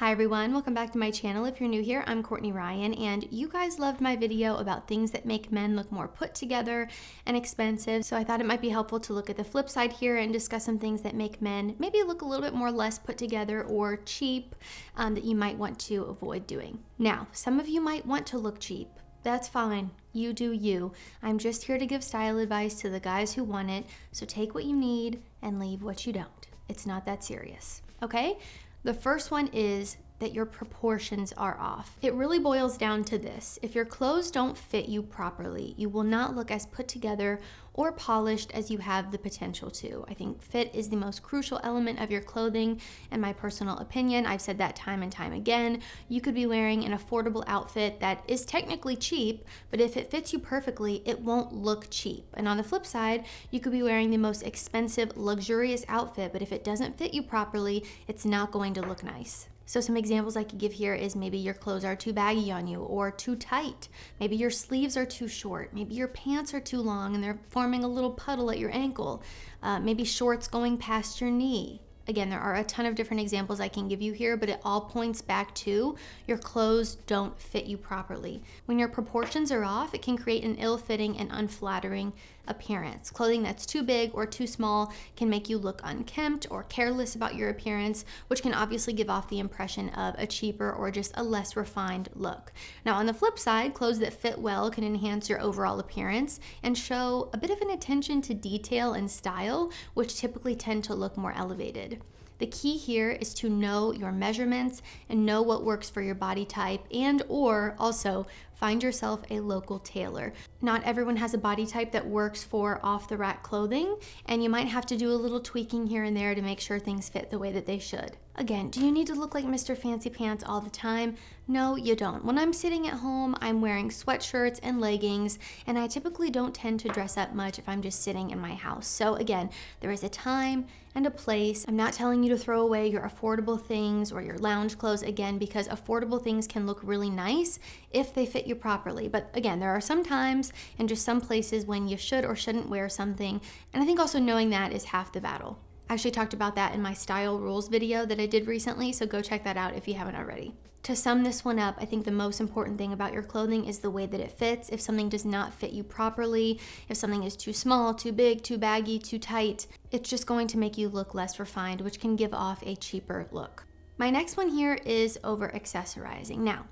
Hi everyone, welcome back to my channel. If you're new here, I'm Courtney Ryan, and you guys loved my video about things that make men look more put together and expensive, so I thought it might be helpful to look at the flip side here and discuss some things that make men maybe look a little bit more less put together or cheap that you might want to avoid doing. Now, some of you might want to look cheap. That's fine. You do you. I'm just here to give style advice to the guys who want it, so take what you need and leave what you don't. It's not that serious, okay? The first one is that your proportions are off. It really boils down to this. If your clothes don't fit you properly, you will not look as put together or polished as you have the potential to. I think fit is the most crucial element of your clothing, in my personal opinion. I've said that time and time again. You could be wearing an affordable outfit that is technically cheap, but if it fits you perfectly, it won't look cheap. And on the flip side, you could be wearing the most expensive, luxurious outfit, but if it doesn't fit you properly, it's not going to look nice. So some examples I could give here is maybe your clothes are too baggy on you or too tight. Maybe your sleeves are too short. Maybe your pants are too long and they're forming a little puddle at your ankle. Maybe shorts going past your knee. Again, there are a ton of different examples I can give you here, but it all points back to your clothes don't fit you properly. When your proportions are off, it can create an ill-fitting and unflattering appearance. Clothing that's too big or too small can make you look unkempt or careless about your appearance, which can obviously give off the impression of a cheaper or just a less refined look. Now, on the flip side, clothes that fit well can enhance your overall appearance and show a bit of an attention to detail and style, which typically tend to look more elevated. The key here is to know your measurements and know what works for your body type, and or also find yourself a local tailor. Not everyone has a body type that works for off-the-rack clothing, and you might have to do a little tweaking here and there to make sure things fit the way that they should. Again, do you need to look like Mr. Fancy Pants all the time? No, you don't. When I'm sitting at home, I'm wearing sweatshirts and leggings, and I typically don't tend to dress up much if I'm just sitting in my house. So again, there is a time and a place. I'm not telling you to throw away your affordable things or your lounge clothes, again, because affordable things can look really nice if they fit you properly. But again, there are some times and just some places when you should or shouldn't wear something, and I think also knowing that is half the battle. I actually talked about that in my style rules video that I did recently, so go check that out if you haven't already. To sum this one up, I think the most important thing about your clothing is the way that it fits. If something does not fit you properly, if something is too small, too big, too baggy, too tight, it's just going to make you look less refined, which can give off a cheaper look. My next one here is over-accessorizing. Now,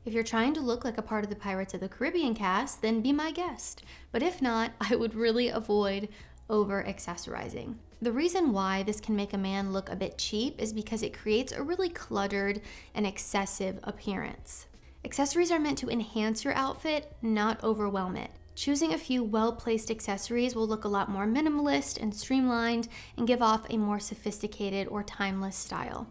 if you're trying to look like a part of the Pirates of the Caribbean cast, then be my guest. But if not, I would really avoid over-accessorizing. The reason why this can make a man look a bit cheap is because it creates a really cluttered and excessive appearance. Accessories are meant to enhance your outfit, not overwhelm it. Choosing a few well-placed accessories will look a lot more minimalist and streamlined and give off a more sophisticated or timeless style.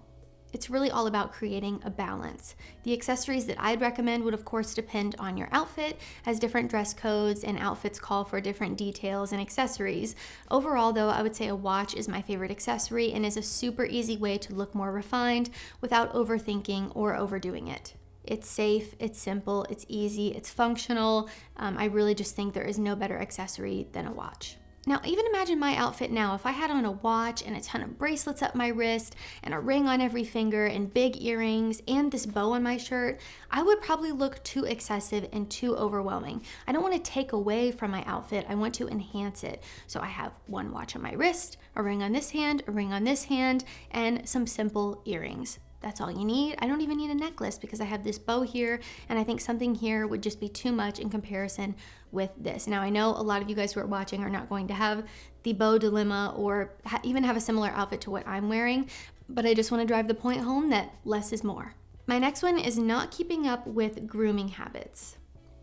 It's really all about creating a balance. The accessories that I'd recommend would of course depend on your outfit, as different dress codes and outfits call for different details and accessories. Overall though, I would say a watch is my favorite accessory and is a super easy way to look more refined without overthinking or overdoing it. It's safe, it's simple, it's easy, it's functional. I really just think there is no better accessory than a watch. Now, even imagine my outfit now. If I had on a watch and a ton of bracelets up my wrist and a ring on every finger and big earrings and this bow on my shirt, I would probably look too excessive and too overwhelming. I don't want to take away from my outfit. I want to enhance it. So I have one watch on my wrist, a ring on this hand, a ring on this hand, and some simple earrings. That's all you need. I don't even need a necklace because I have this bow here, and I think something here would just be too much in comparison with this. Now, I know a lot of you guys who are watching are not going to have the bow dilemma or even have a similar outfit to what I'm wearing, but I just want to drive the point home that less is more. My next one is not keeping up with grooming habits.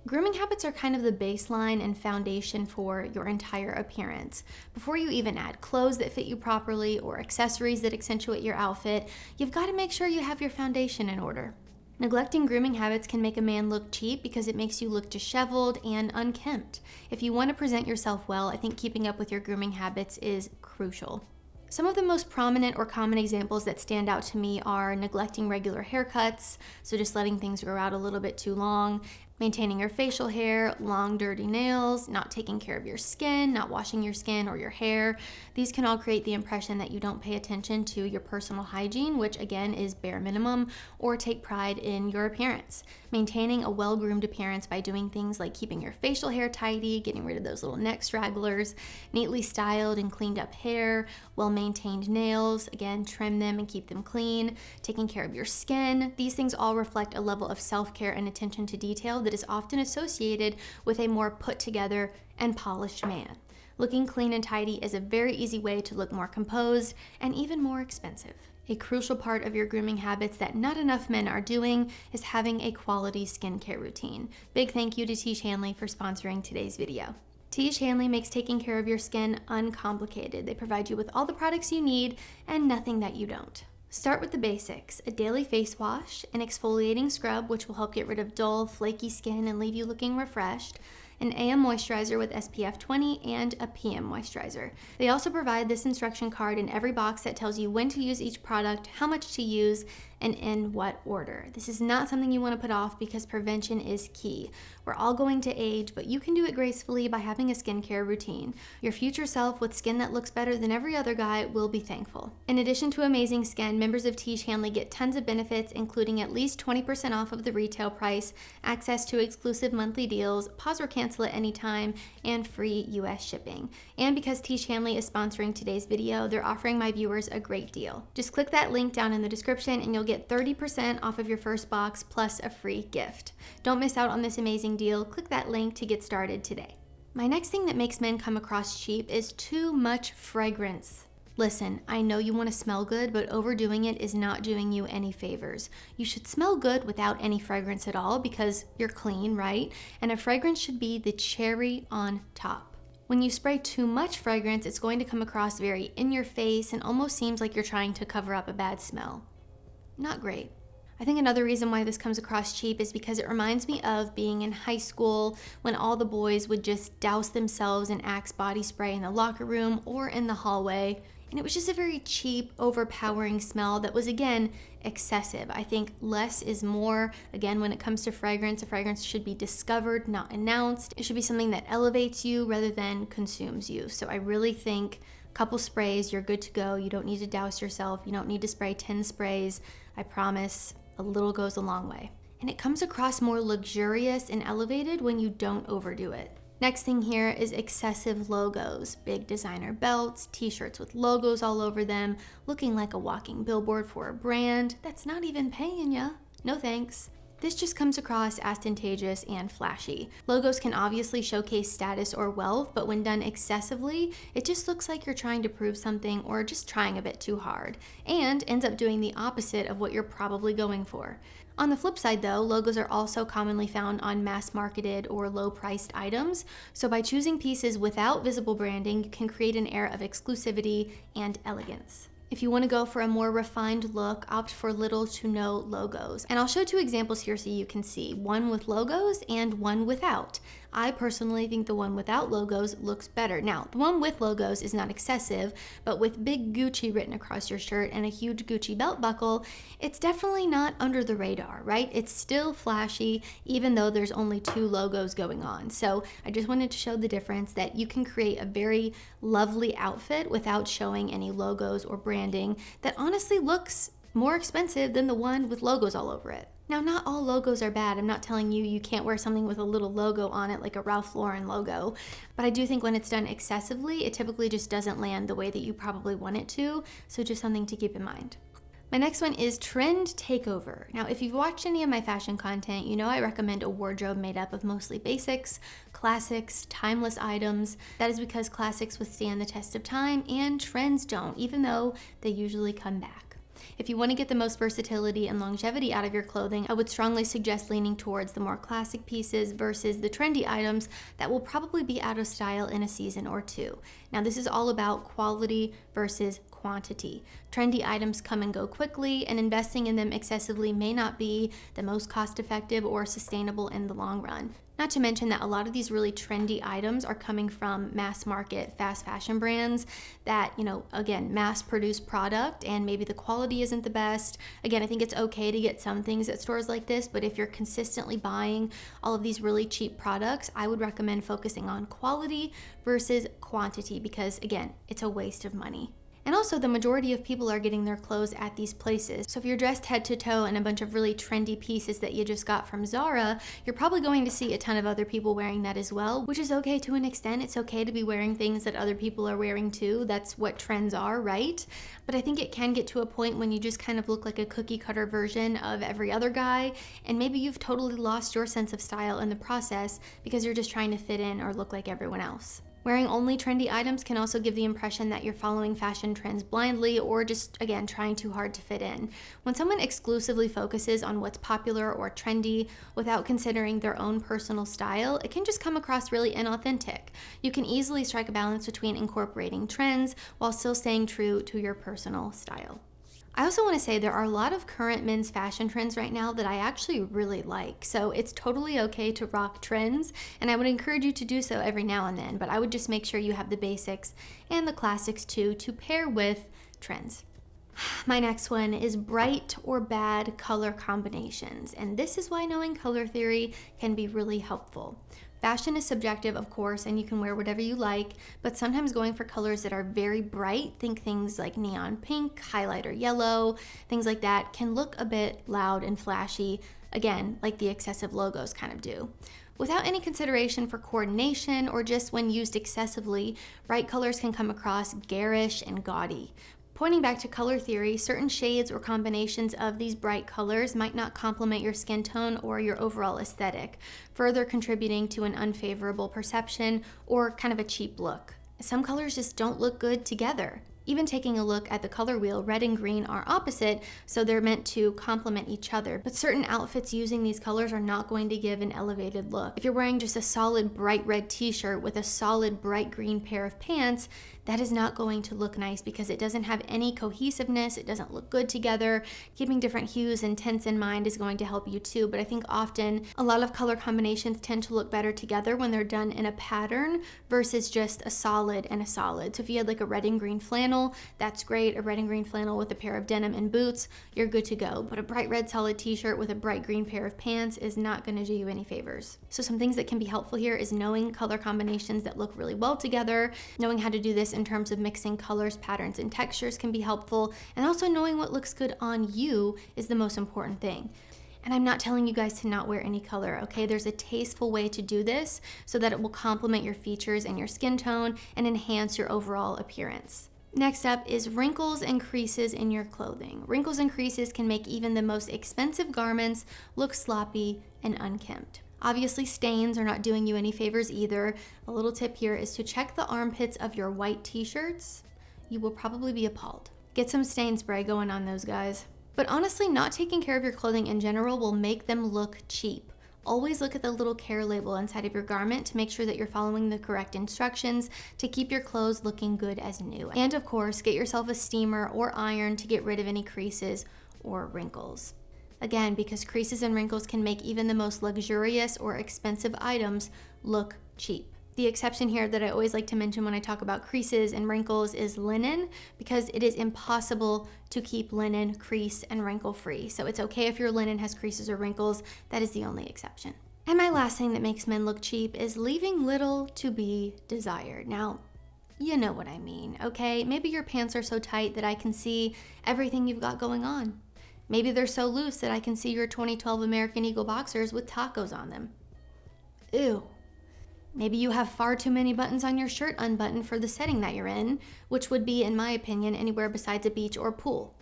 Grooming habits are kind of the baseline and foundation for your entire appearance. Before you even add clothes that fit you properly or accessories that accentuate your outfit, you've got to make sure you have your foundation in order. Neglecting grooming habits can make a man look cheap because it makes you look disheveled and unkempt. If you want to present yourself well, I think keeping up with your grooming habits is crucial. Some of the most prominent or common examples that stand out to me are neglecting regular haircuts, so just letting things grow out a little bit too long, Maintaining your facial hair, long dirty nails, not taking care of your skin, not washing your skin or your hair. These can all create the impression that you don't pay attention to your personal hygiene, which again is bare minimum, or take pride in your appearance. Maintaining a well-groomed appearance by doing things like keeping your facial hair tidy, getting rid of those little neck stragglers, neatly styled and cleaned up hair, well-maintained nails, again, trim them and keep them clean, taking care of your skin. These things all reflect a level of self-care and attention to detail that is often associated with a more put together and polished man. Looking clean and tidy is a very easy way to look more composed and even more expensive. A crucial part of your grooming habits that not enough men are doing is having a quality skincare routine. Big thank you to Tiege Hanley for sponsoring today's video. Tiege Hanley makes taking care of your skin uncomplicated. They provide you with all the products you need and nothing that you don't. Start with the basics: a daily face wash, an exfoliating scrub, which will help get rid of dull, flaky skin and leave you looking refreshed, an AM moisturizer with SPF 20, and a PM moisturizer. They also provide this instruction card in every box that tells you when to use each product, how much to use, and in what order. This is not something you want to put off because prevention is key. We're all going to age, but you can do it gracefully by having a skincare routine. Your future self with skin that looks better than every other guy will be thankful. In addition to amazing skin, members of Tiege Hanley get tons of benefits, including at least 20% off of the retail price, access to exclusive monthly deals, pause or cancel at any time, and free US shipping. And because Tiege Hanley is sponsoring today's video, they're offering my viewers a great deal. Just click that link down in the description and you'll get 30% off of your first box plus a free gift. Don't miss out on this amazing deal. Click that link to get started today. My next thing that makes men come across cheap is too much fragrance. Listen, I know you want to smell good, but overdoing it is not doing you any favors. You should smell good without any fragrance at all because you're clean, right? And a fragrance should be the cherry on top. When you spray too much fragrance, it's going to come across very in your face and almost seems like you're trying to cover up a bad smell. Not great. I think another reason why this comes across cheap is because it reminds me of being in high school when all the boys would just douse themselves in Axe body spray in the locker room or in the hallway. And it was just a very cheap, overpowering smell that was, again, excessive. I think less is more. Again, when it comes to fragrance, a fragrance should be discovered, not announced. It should be something that elevates you rather than consumes you. So I really think couple sprays, you're good to go. You don't need to douse yourself. You don't need to spray 10 sprays. I promise a little goes a long way. And it comes across more luxurious and elevated when you don't overdo it. Next thing here is excessive logos. Big designer belts, t-shirts with logos all over them, looking like a walking billboard for a brand that's not even paying ya. No thanks. This just comes across ostentatious and flashy. Logos can obviously showcase status or wealth, but when done excessively, it just looks like you're trying to prove something or just trying a bit too hard, and ends up doing the opposite of what you're probably going for. On the flip side though, logos are also commonly found on mass-marketed or low-priced items, so by choosing pieces without visible branding, you can create an air of exclusivity and elegance. If you want to go for a more refined look, opt for little to no logos. And I'll show two examples here so you can see, one with logos and one without. I personally think the one without logos looks better. Now, the one with logos is not excessive, but with big Gucci written across your shirt and a huge Gucci belt buckle, it's definitely not under the radar, right? It's still flashy, even though there's only two logos going on. So I just wanted to show the difference that you can create a very lovely outfit without showing any logos or branding that honestly looks more expensive than the one with logos all over it. Now, not all logos are bad. I'm not telling you you can't wear something with a little logo on it like a Ralph Lauren logo, but I do think when it's done excessively, it typically just doesn't land the way that you probably want it to, so just something to keep in mind. My next one is trend takeover. Now, if you've watched any of my fashion content, you know I recommend a wardrobe made up of mostly basics, classics, timeless items. That is because classics withstand the test of time and trends don't, even though they usually come back. If you want to get the most versatility and longevity out of your clothing, I would strongly suggest leaning towards the more classic pieces versus the trendy items that will probably be out of style in a season or two. Now, this is all about quality versus quantity. Trendy items come and go quickly, and investing in them excessively may not be the most cost-effective or sustainable in the long run. Not to mention that a lot of these really trendy items are coming from mass market, fast fashion brands that, again, mass produce product, and maybe the quality isn't the best. Again, I think it's okay to get some things at stores like this, but if you're consistently buying all of these really cheap products, I would recommend focusing on quality versus quantity because, again, it's a waste of money. And also, the majority of people are getting their clothes at these places. So if you're dressed head to toe in a bunch of really trendy pieces that you just got from Zara, you're probably going to see a ton of other people wearing that as well, which is okay to an extent. It's okay to be wearing things that other people are wearing too. That's what trends are, right? But I think it can get to a point when you just kind of look like a cookie cutter version of every other guy, and maybe you've totally lost your sense of style in the process because you're just trying to fit in or look like everyone else. Wearing only trendy items can also give the impression that you're following fashion trends blindly or just, again, trying too hard to fit in. When someone exclusively focuses on what's popular or trendy without considering their own personal style, it can just come across really inauthentic. You can easily strike a balance between incorporating trends while still staying true to your personal style. I also want to say there are a lot of current men's fashion trends right now that I actually really like. So it's totally okay to rock trends, and I would encourage you to do so every now and then, but I would just make sure you have the basics and the classics too to pair with trends. My next one is bright or bad color combinations, and this is why knowing color theory can be really helpful. Fashion is subjective, of course, and you can wear whatever you like, but sometimes going for colors that are very bright, think things like neon pink, highlighter yellow, things like that, can look a bit loud and flashy, again, like the excessive logos kind of do. Without any consideration for coordination or just when used excessively, bright colors can come across garish and gaudy. Pointing back to color theory, certain shades or combinations of these bright colors might not complement your skin tone or your overall aesthetic, further contributing to an unfavorable perception or kind of a cheap look. Some colors just don't look good together. Even taking a look at the color wheel, red and green are opposite, so they're meant to complement each other. But certain outfits using these colors are not going to give an elevated look. If you're wearing just a solid bright red t-shirt with a solid bright green pair of pants, that is not going to look nice because it doesn't have any cohesiveness, it doesn't look good together. Keeping different hues and tints in mind is going to help you too, but I think often a lot of color combinations tend to look better together when they're done in a pattern versus just a solid and a solid. So if you had like a red and green flannel, that's great. A red and green flannel with a pair of denim and boots, you're good to go. But a bright red solid t-shirt with a bright green pair of pants is not going to do you any favors. So some things that can be helpful here is knowing color combinations that look really well together. Knowing how to do this in terms of mixing colors, patterns, and textures can be helpful. And also knowing what looks good on you is the most important thing. And I'm not telling you guys to not wear any color, okay? There's a tasteful way to do this so that it will complement your features and your skin tone and enhance your overall appearance. Next up is wrinkles and creases in your clothing. Wrinkles and creases can make even the most expensive garments look sloppy and unkempt. Obviously, stains are not doing you any favors either. A little tip here is to check the armpits of your white t-shirts. You will probably be appalled. Get some stain spray going on those guys. But honestly, not taking care of your clothing in general will make them look cheap. Always look at the little care label inside of your garment to make sure that you're following the correct instructions to keep your clothes looking good as new. And of course, get yourself a steamer or iron to get rid of any creases or wrinkles. Again, because creases and wrinkles can make even the most luxurious or expensive items look cheap. The exception here that I always like to mention when I talk about creases and wrinkles is linen, because it is impossible to keep linen crease and wrinkle free. So it's okay if your linen has creases or wrinkles. That is the only exception. And my last thing that makes men look cheap is leaving little to be desired. Now, you know what I mean, okay? Maybe your pants are so tight that I can see everything you've got going on. Maybe they're so loose that I can see your 2012 American Eagle boxers with tacos on them. Ew. Maybe you have far too many buttons on your shirt unbuttoned for the setting that you're in, which would be, in my opinion, anywhere besides a beach or pool.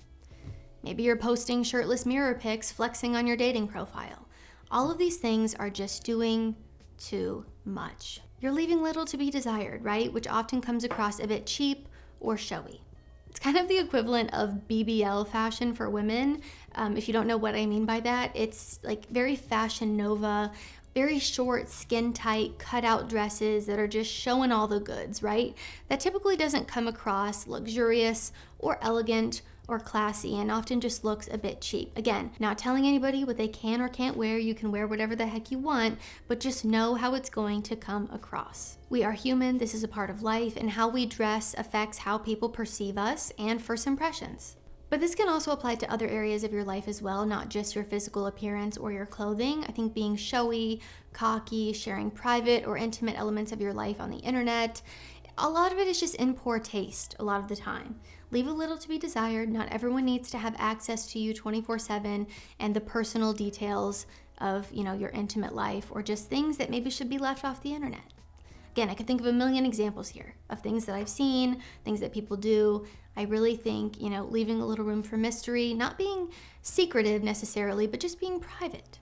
Maybe you're posting shirtless mirror pics, flexing on your dating profile. All of these things are just doing too much. You're leaving little to be desired, right? Which often comes across a bit cheap or showy. It's kind of the equivalent of BBL fashion for women. If you don't know what I mean by that, it's like very Fashion Nova, very short, skin-tight, cut-out dresses that are just showing all the goods, right? That typically doesn't come across luxurious or elegant or classy and often just looks a bit cheap. Again, not telling anybody what they can or can't wear. You can wear whatever the heck you want, but just know how it's going to come across. We are human, this is a part of life, and how we dress affects how people perceive us and first impressions. But this can also apply to other areas of your life as well, not just your physical appearance or your clothing. I think being showy, cocky, sharing private or intimate elements of your life on the internet, a lot of it is just in poor taste a lot of the time. Leave a little to be desired. Not everyone needs to have access to you 24/7 and the personal details of, your intimate life, or just things that maybe should be left off the internet. Again, I could think of a million examples here of things that I've seen, things that people do. I really think, leaving a little room for mystery, not being secretive necessarily, but just being private.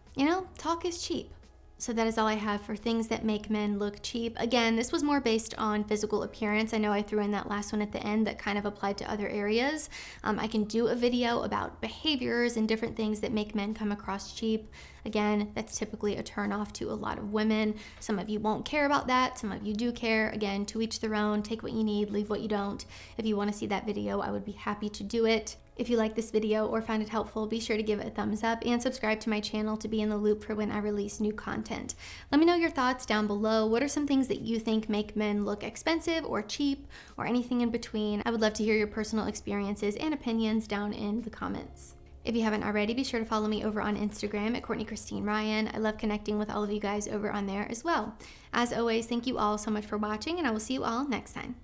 Talk is cheap. So that is all I have for things that make men look cheap. Again, this was more based on physical appearance. I know I threw in that last one at the end that kind of applied to other areas. I can do a video about behaviors and different things that make men come across cheap. Again, that's typically a turnoff to a lot of women. Some of you won't care about that. Some of you do care. Again, to each their own. Take what you need, leave what you don't. If you want to see that video, I would be happy to do it. If you like this video or found it helpful, be sure to give it a thumbs up and subscribe to my channel to be in the loop for when I release new content. Let me know your thoughts down below. What are some things that you think make men look expensive or cheap or anything in between? I would love to hear your personal experiences and opinions down in the comments. If you haven't already, be sure to follow me over on Instagram at Courtney Christine Ryan. I love connecting with all of you guys over on there as well. As always, thank you all so much for watching, and I will see you all next time.